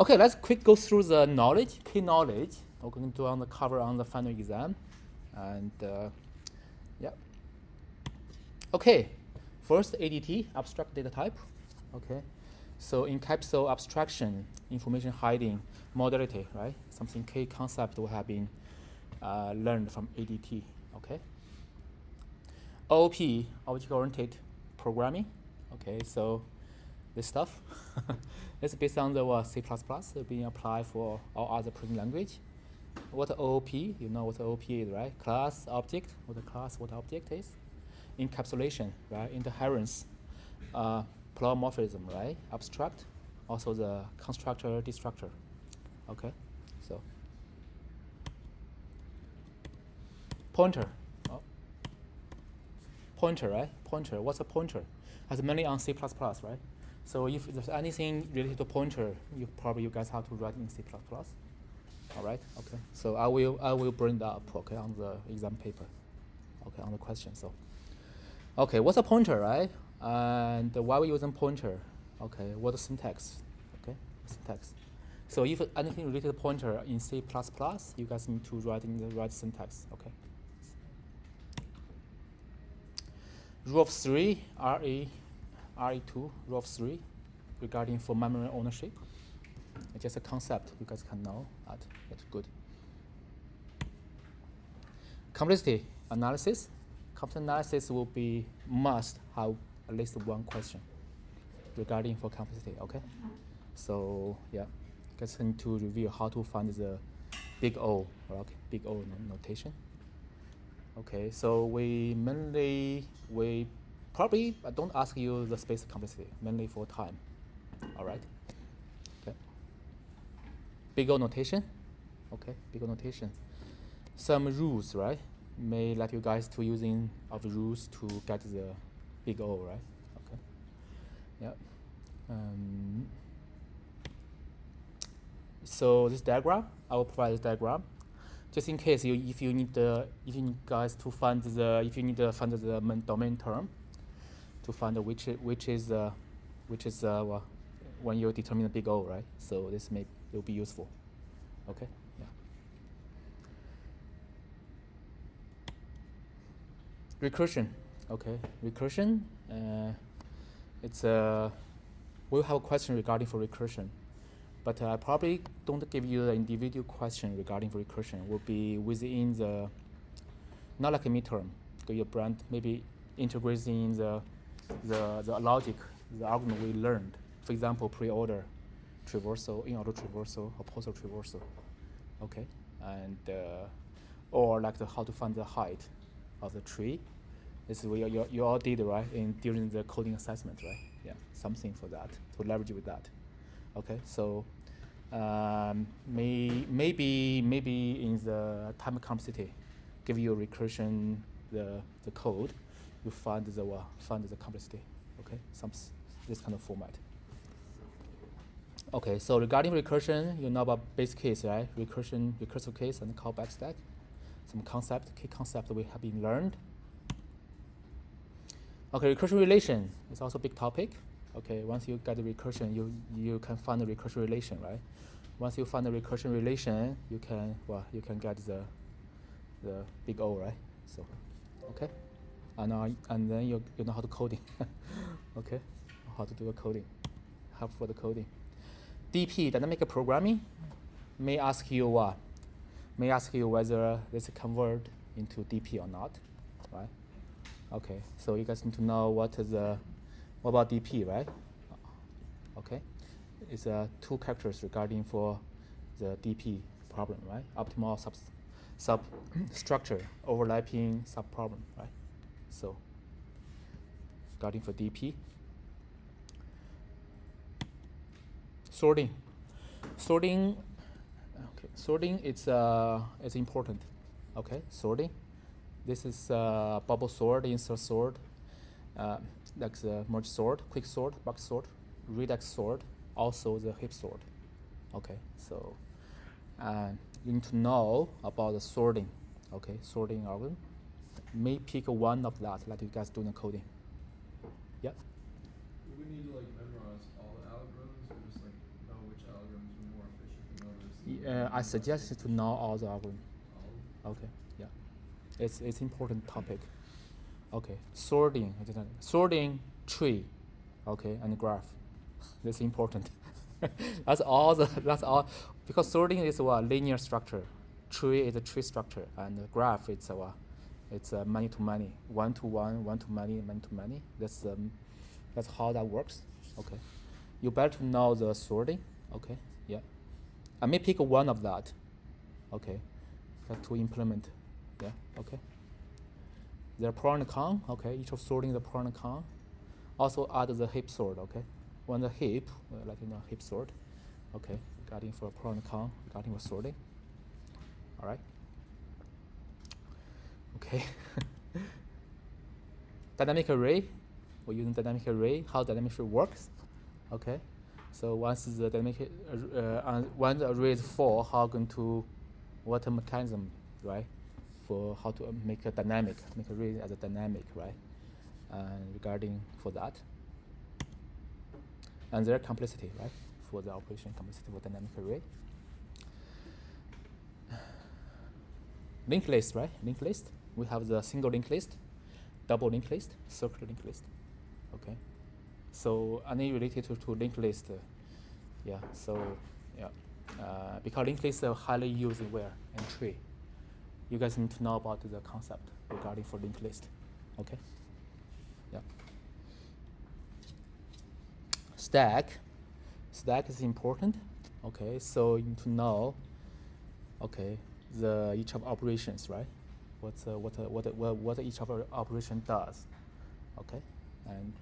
Okay, let's quick go through the knowledge, key knowledge. We're going to do on the cover on the final exam, and yeah. Okay, first ADT, abstract data type. Okay, so in capsule abstraction, information hiding, modality, right? Something key concept we have been learned from ADT. Okay. OOP, object-oriented programming. Okay, so this stuff is based on the C++ being applied for all other programming language. What OOP, you know what OOP is, right? Class, object, what object is. Encapsulation, right? Inheritance, polymorphism, right? Abstract, also the constructor, destructor. Okay, so pointer. Oh. Pointer, right? Pointer, what's a pointer? It's mainly on C++, right? So if there's anything related to pointer, you guys have to write in C++. All right, okay. So I will bring that up, okay, on the exam paper, okay, on the question. So, okay, what's a pointer, right? And why we using pointer? Okay, what the syntax? Okay, syntax. So if anything related to pointer in C++, you guys need to write in the right syntax, okay? Rule of 3, RE2, rule of 3, regarding for memory ownership. It's just a concept you guys can know that. That's good. Complexity analysis. Complexity analysis will be must have at least one question regarding for complexity, okay? So yeah, you guys need to review how to find the big O, okay, big O notation. Okay, so we probably don't ask you the space complexity, mainly for time. All right. Okay. Big O notation. Okay, big O notation. Some rules, right? May let you guys to using of rules to get the big O, right? Okay. Yeah. So this diagram, I will provide this diagram. Just in case if you need guys to find the domain term, to find which is well, when you determine the big O, right? So this will be useful. Okay. Yeah. Recursion. Okay. Recursion. We'll have a question regarding for recursion. But I probably don't give you the individual question regarding recursion. Will be within the, not like a midterm. Your brand maybe integrating the logic, the algorithm we learned. For example, pre-order traversal, in-order traversal, or postal traversal. Okay, and or like how to find the height of the tree. This is what you all did, right? During the coding assessment, right? Yeah, something for that to leverage with that. Okay, so maybe in the time complexity, give you a recursion the code, you find the complexity. Okay, this kind of format. Okay, so regarding recursion, you know about base case, right? Recursive case and callback stack. Some key concept we have been learned. Okay, recursion relation is also a big topic. Okay, once you get the recursion, you can find the recursion relation, right? Once you find the recursion relation, you can get the big O, right? So, okay, and then you know how to coding. Okay, how to do the coding, help for the coding. DP, dynamic programming, may ask you whether this convert into DP or not, right? Okay, so you guys need to know what about DP, right? Okay, it's 2 characters regarding for the DP problem, right? Optimal substructure overlapping subproblem, right? So regarding for DP. Sorting, okay, sorting it's important. Okay, sorting. This is bubble sort, insert sort, like the merge sort, quick sort, box sort, redax sort, also the heap sort. Okay, so you need to know about the sorting. Okay, sorting algorithm. May pick one of that, let you guys do the coding. Yeah. Do we need to like memorize all the algorithms, or just like know which algorithms we I suggest you to know all the algorithm. Okay, yeah, it's important topic. Okay, sorting tree, okay, and graph. That's important. That's all because sorting is a linear structure. Tree is a tree structure, and the graph it's a many to many, one to one, one to many, many to many. That's how that works. Okay, you better know the sorting. Okay, yeah. I may pick one of that. Okay, to implement. Yeah. Okay. There are pro and con. Okay, each of sorting the pro and con. Also add the heap sort. Okay, when the heap, heap sort. Okay, regarding for pro and con, regarding for sorting. All right. Okay. Dynamic array. We're using dynamic array. How dynamic array works. Okay. So once the dynamic, when the array is full, how going to, what a mechanism, right? For how to make a array as a dynamic, right? Regarding for that. And their complexity, right? For the operation complexity for dynamic array. Linked list, right? Linked list. We have the single linked list, double linked list, circular linked list. Okay. So any related to linked list, yeah. So yeah, because linked lists are highly used in where in tree. You guys need to know about the concept regarding for linked list. Okay. Yeah. Stack is important. Okay, so you need to know. Okay, the each of operations, right? What each of our operation does. Okay, and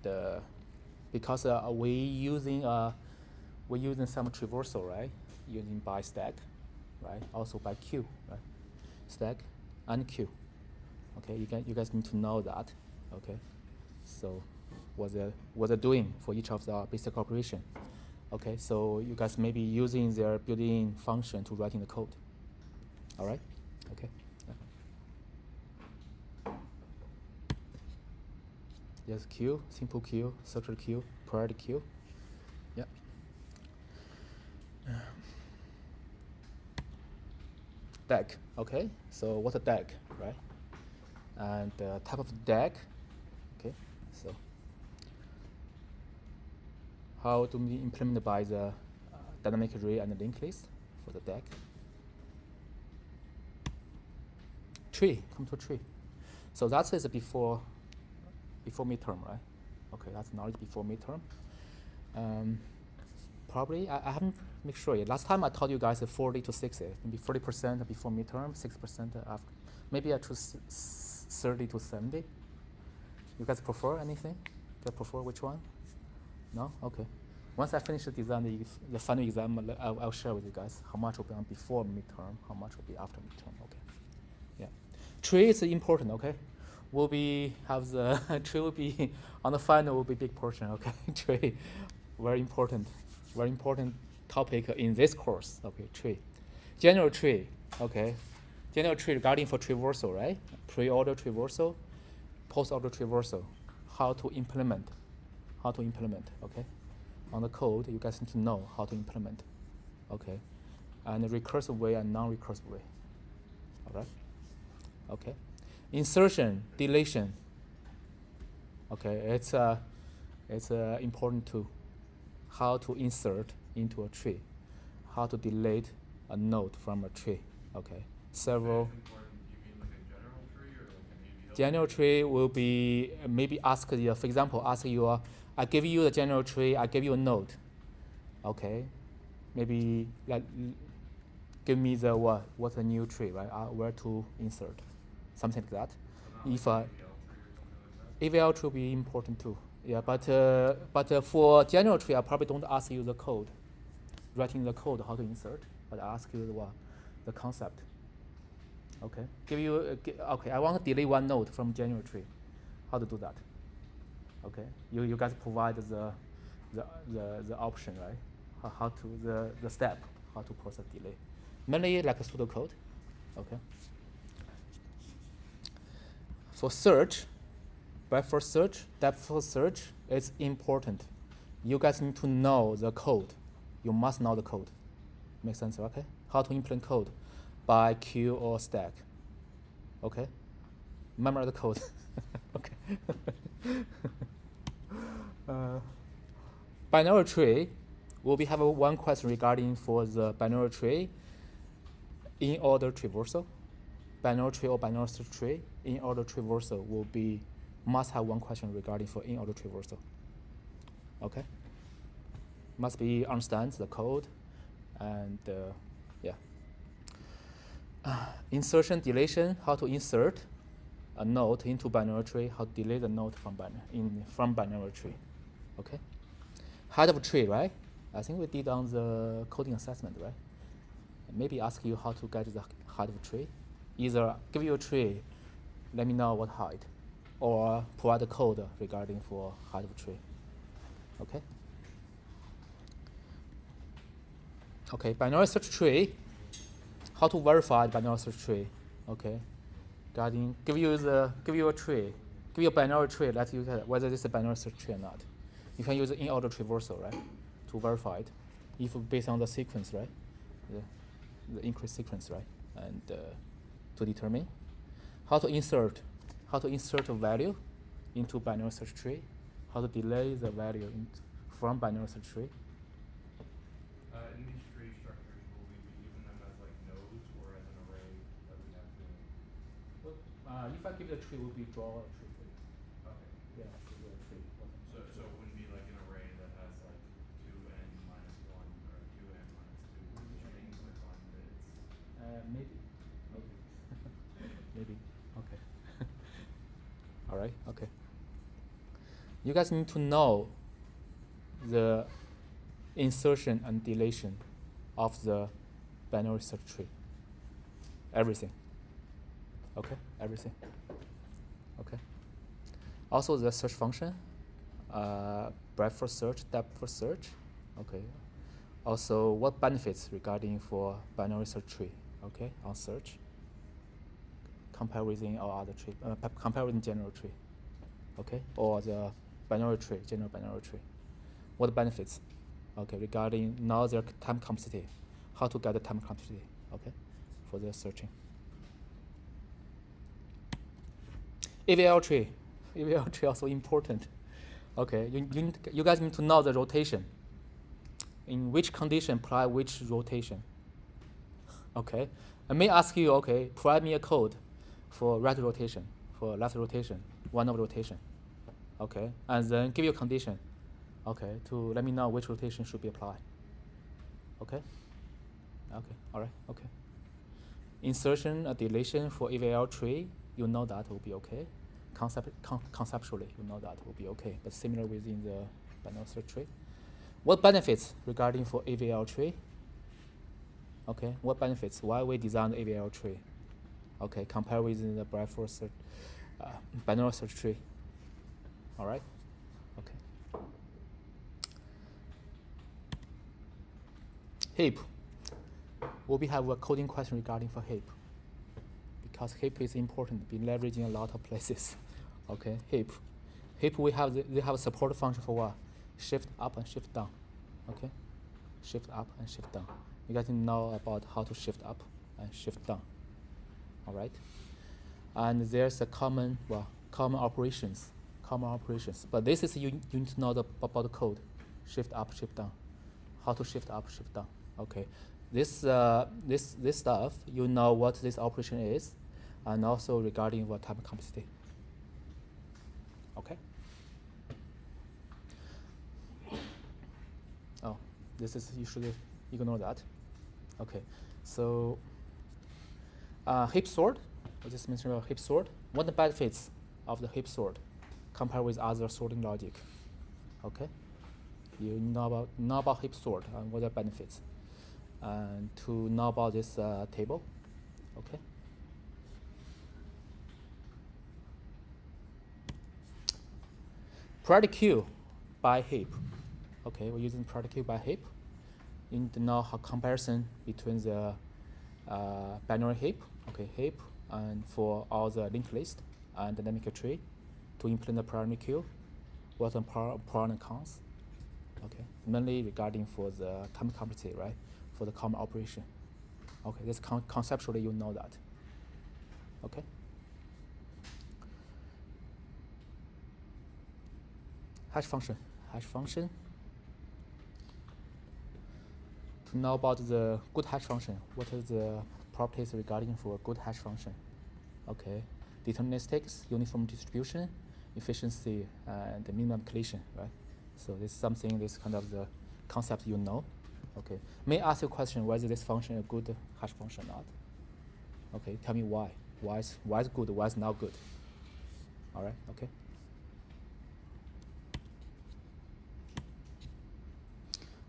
because we're using some traversal, right? Using by stack, right? Also by queue, right? Stack and queue. Okay, you guys need to know that. Okay, so what they're doing for each of the basic operation. Okay, so you guys may be using their built-in function to writing the code. All right. Okay. Yeah. Yes, queue, simple queue, circular queue, priority queue. Yeah. DAG. Okay. So what's a DAG, right? And type of DAG. Okay. So how to be implemented by the dynamic array and the linked list for the DAG. Tree, come to tree. So that is before midterm, right? Okay, that's knowledge before midterm. Probably, I haven't made sure yet. Last time I taught you guys 40 to 60, maybe 40% before midterm, 6% after. Maybe I choose 30 to 70. You guys prefer anything? Do you prefer which one? No? Okay. Once I finish the design, the final exam, I'll share with you guys how much will be on before midterm, how much will be after midterm. Okay. Yeah. Tree is important. Okay. Tree will be on the final will be big portion. Okay. Tree, very important topic in this course. Okay. Tree, general tree. Okay. General tree regarding for traversal, right? Pre-order traversal, post-order traversal. How to implement. Okay. On the code, you guys need to know how to implement. Okay. And the recursive way and non-recursive way. All right. Okay. Insertion, deletion. Okay, it's important too. How to insert into a tree, how to delete a node from a tree. Okay, several. You mean like a general tree or like an AVL? General tree will be maybe ask you, for example, I give you the general tree, I give you a node. Okay, maybe like give me the what's a new tree, right? Where to insert. Something like that. If AVL tree will be important too. Yeah, but for general tree, I probably don't ask you the code, writing the code how to insert, but I ask you the concept. Okay. Okay. I want to delete one node from general tree. How to do that? Okay. You guys provide the option, right? How to the step how to process delay. Mainly like a pseudocode. Okay. For search, breadth first search, depth first search, it's important. You guys need to know the code. You must know the code. Makes sense, okay? How to implement code by queue or stack. Okay? Memorize the code. Okay. Binary tree, we'll be have one question regarding for the binary tree in order traversal. Binary tree or binary search tree in order traversal will be must have one question regarding for in order traversal. Okay? Must be understand the code and yeah. Insertion, deletion, how to insert a node into binary tree, how to delete the node from binary tree. Okay? Head of tree, right? I think we did on the coding assessment, right? Maybe ask you how to get the head of tree. Either give you a tree, let me know what height, or provide the code regarding for head of tree. Okay? Okay, binary search tree. How to verify binary search tree? Okay, give you a tree, give you a binary tree. Let you get whether this is a binary search tree or not. You can use in order traversal, right, to verify it, if based on the sequence, right, the increased sequence, right, and to determine how to insert a value into binary search tree, how to delay the value from binary search tree. In these tree structures, will we be using them as like nodes or as an array that we have to? Well, if I give the tree, will be draw a tree for you. Okay. Yeah, give you a tree. So it wouldn't be like an array that has like 2n minus 1 or 2n minus 2 strings or fun bits. Maybe. Maybe. Okay. All right. Okay. You guys need to know the insertion and deletion of the binary search tree. Everything. Okay. Everything. Okay. Also the search function, breadth for search, depth for search. Okay. Also, what benefits regarding for binary search tree? Okay, on search. Compare with all other tree. Compare with general tree. Okay, or the binary tree, general binary tree. What benefits? Okay, regarding now their time complexity, how to get the time complexity? Okay, for the searching. AVL tree also important. Okay, you guys need to know the rotation. In which condition apply which rotation. Okay, I may ask you, okay, provide me a code for right rotation, for left rotation, one of rotation. Okay, and then give you a condition. Okay, to let me know which rotation should be applied. Okay. Okay. All right. Okay. Insertion or deletion for AVL tree, you know that will be okay. Conceptually, you know that will be okay. But similar within the binary search tree. What benefits regarding for AVL tree? Okay, what benefits? Why we designed AVL tree? Okay, compare with the breadth for search, binary search tree. All right. Okay. Heap. Will we have a coding question regarding for heap? Because heap is important, be leveraging a lot of places. Okay, heap. Heap they have a support function for what? Shift up and shift down. Okay, shift up and shift down. You guys know about how to shift up and shift down. All right, and there's a common operations. But this is you need to know about the code. Shift up, shift down. How to shift up, shift down. Okay, this stuff you know what this operation is, and also regarding what time complexity. Okay. Oh, this is, you should ignore that. Okay, so heap sort, I just mentioned about heap sort. What are the benefits of the heap sort compared with other sorting logic? Okay, you know about heap sort and what are the benefits, and to know about this table. Okay. Priority queue by heap. Okay, we're using priority queue by heap. You need to know how comparison between the binary heap, okay, heap, and for all the linked list and dynamic tree to implement the priority queue. What are pros and cons? Okay, mainly regarding for the time complexity, right? for the common operation. Okay, this conceptually you know that. Okay. Hash function. To know about the good hash function, what are the properties regarding for a good hash function? Okay, deterministics, uniform distribution, efficiency, and minimum completion, right? So this is something, this kind of the concept you know. Okay, may I ask you a question whether this function is a good hash function or not? Okay, tell me why. Why is good? Why is not good? All right. Okay.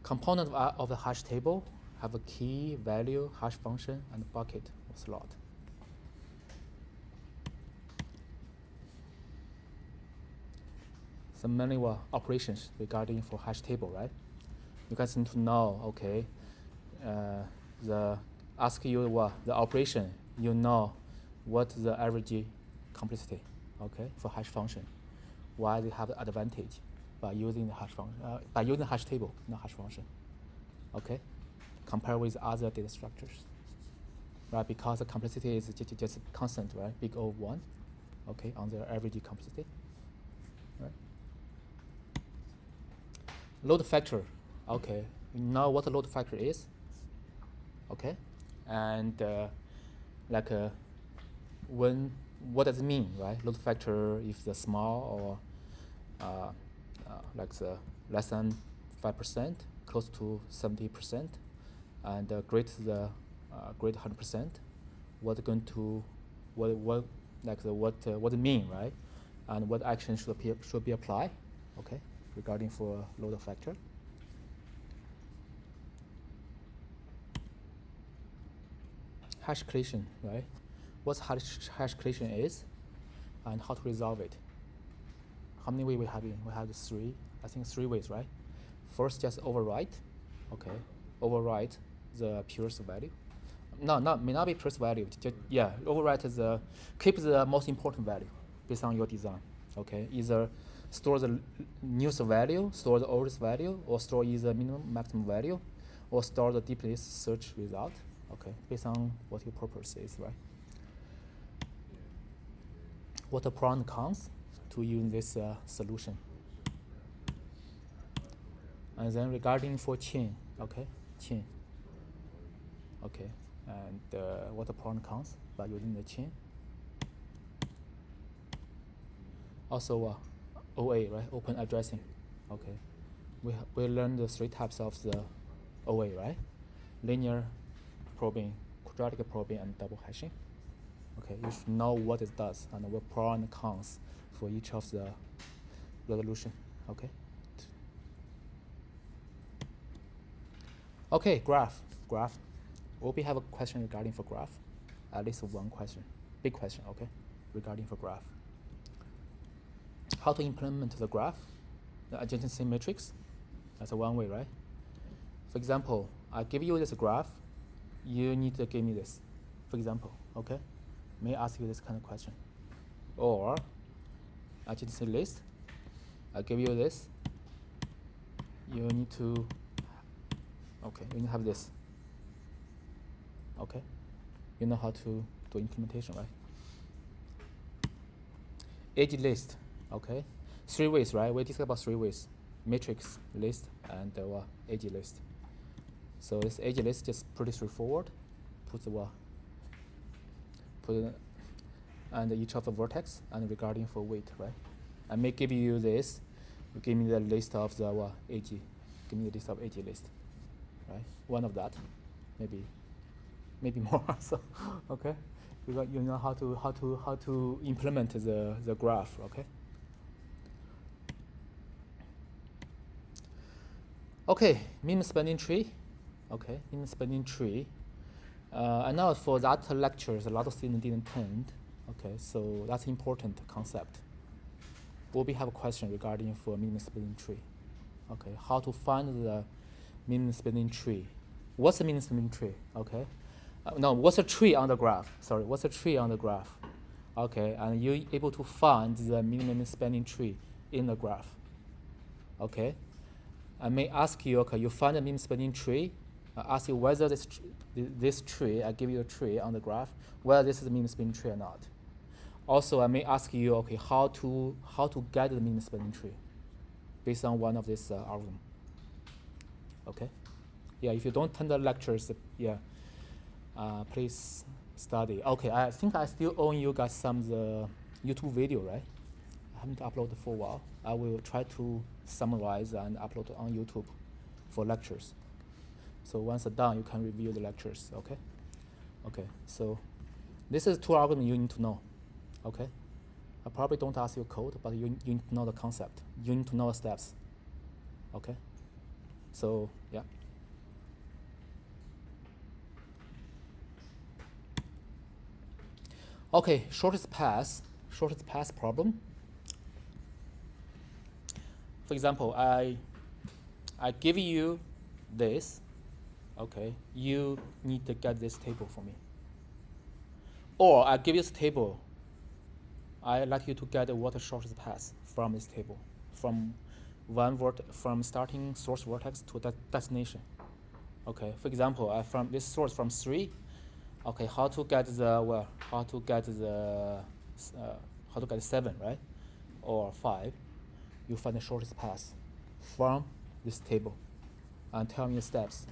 Component of the hash table have a key, value, hash function, and bucket or slot. So many operations regarding for hash table, right? You guys need to know, okay, ask you the operation, you know what the average complexity, okay, for hash function. Why they have the advantage by using the hash function, by using the hash table, not hash function, okay, compare with other data structures, right? Because the complexity is just constant, right? Big O of 1, okay, on the average complexity, right? Load factor, okay, you know what the load factor is, okay, and what does it mean, right? Load factor if the small or like the less than 5%, close to 70%, and greater 100%. What going to what it mean, right? And what action should be applied, okay, regarding for load factor. Hash collation, right? What hash collation is, and how to resolve it. How many ways we have? We have three. I think 3 ways, right? First, just overwrite. Okay, overwrite the purest value. No, may not be purest value. Overwrite keep the most important value based on your design. Okay, either store the newest value, store the oldest value, or store either minimum, maximum value, or store the deepest search result. Okay, based on what your purpose is, right? What are pros and cons to use this solution? And then regarding for chain, okay, chain. Okay, and what are pros and cons by using the chain? Also, OA, right? Open addressing. Okay, we learned the 3 types of the OA, right? Linear probing, quadratic probing, and double hashing. Okay, you should know what it does and what pros and cons for each of the resolution. Okay. Okay, graph. Will we have a question regarding for graph? At least one question, big question. Okay, regarding for graph. How to implement the graph, the adjacency matrix? That's one way, right? For example, I give you this graph. You need to give me this, for example. Okay, may I ask you this kind of question? Or adjacency list. I give you this. You need to. Okay, you need to have this. Okay, you know how to do implementation, right? Edge list. Okay, 3 ways, right? We discussed about 3 ways: matrix, list, and edge list. So this edge list just pretty straightforward. And each of the vertex and regarding for weight, right? I may give you this. You give me the list of the edge. Give me the list of edge list, right? One of that, maybe more. So, okay, you know how to implement the graph, okay? Okay, minimum spanning tree. Okay, minimum spanning tree. I know for that lectures, a lot of students didn't attend. Okay, so that's an important concept. Will we have a question regarding for minimum spanning tree? Okay, how to find the minimum spanning tree? What's the minimum spanning tree? Okay, no, what's a tree on the graph? Sorry, what's a tree on the graph? Okay, and you're able to find the minimum spanning tree in the graph. Okay, I may ask you, okay, you find the minimum spanning tree, ask you whether this tree, I give you a tree on the graph, whether this is a mean spanning tree or not. Also, I may ask you, okay, how to get the mean spanning tree based on one of this algorithm. Okay, yeah. If you don't attend the lectures, yeah, please study. Okay, I think I still owe you guys some of the YouTube video, right? I haven't uploaded for a while. I will try to summarize and upload on YouTube for lectures. So once done, you can review the lectures, okay? Okay, so this is two algorithms you need to know, okay? I probably don't ask you code, but you need to know the concept. You need to know the steps, okay? So, yeah. Okay, shortest path problem. For example, I give you this, okay, you need to get this table for me. Or I give you this table, I like you to get what the shortest path from this table, from from starting source vertex to that destination. Okay, for example, from this source from 3, okay, how to get 7, right? Or 5, you find the shortest path from this table and tell me the steps.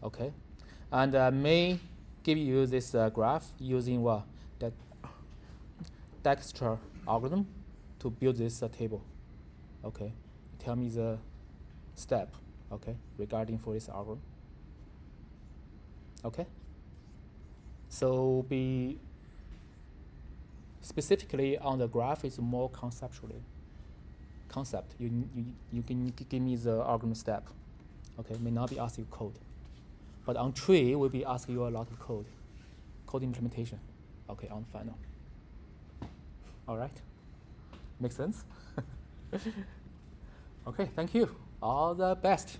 Okay, and I may give you this graph using what? That Dijkstra algorithm to build this table. Okay, tell me the step, okay, regarding for this algorithm. Okay, so be specifically on the graph is more conceptually. You can give me the algorithm step. Okay, may not be asking you code, but on tree will be asking you a lot of code implementation. Okay, on final. All right, makes sense. Okay, thank you. All the best.